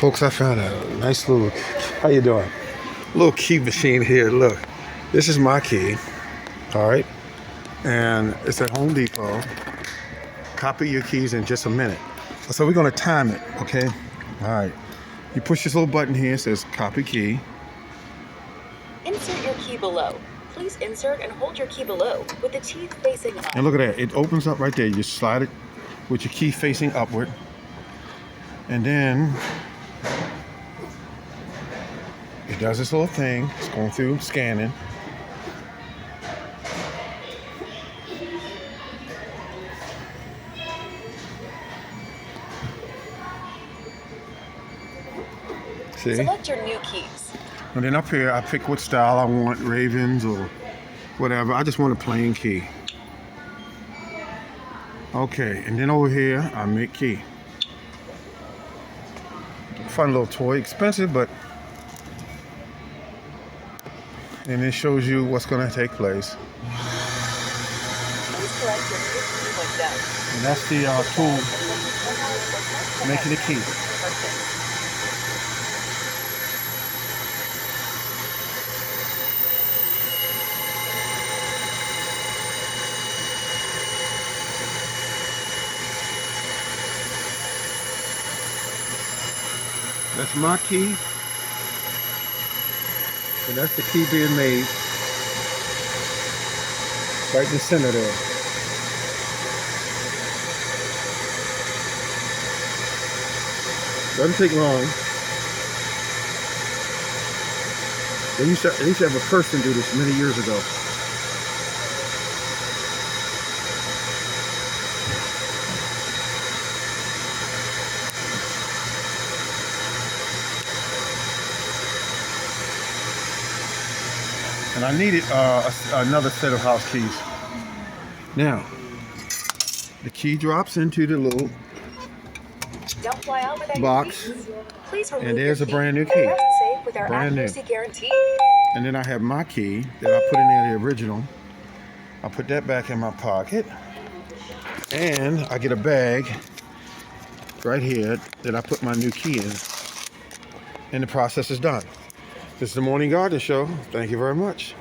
Folks, I found a nice little, how you doing? Little key machine here. Look, this is my key, all right? And it's at Home Depot. Copy your keys in just a minute. So we're gonna time it, okay? All right. You push this little button here, it says copy key. Insert your key below. Please insert and hold your key below with the teeth facing up. And look at that, it opens up right there. You just slide it with your key facing upward. And then it does this little thing. It's going through scanning. See? Select your new keys. And then up here, I pick what style I want, Ravens or whatever. I just want a plain key. Okay, and then over here, I make key. Fun little toy, expensive, but and it shows you what's going to take place. Please select your new key when done. And that's the tool making the key. That's my key. And that's the key being made. Right in the center there. Doesn't take long. They used to have a person do this many years ago. And I needed another set of house keys. Now, the key drops into the little Don't fly out without box. your keys. Please remove And there's your a brand new key. key. Rest safe with our Brand new. accuracy guarantee. And then I have my key that I put in there, the original. I put that back in my pocket. And I get a bag right here that I put my new key in. And the process is done. This is the Morning Garden Show. Thank you very much.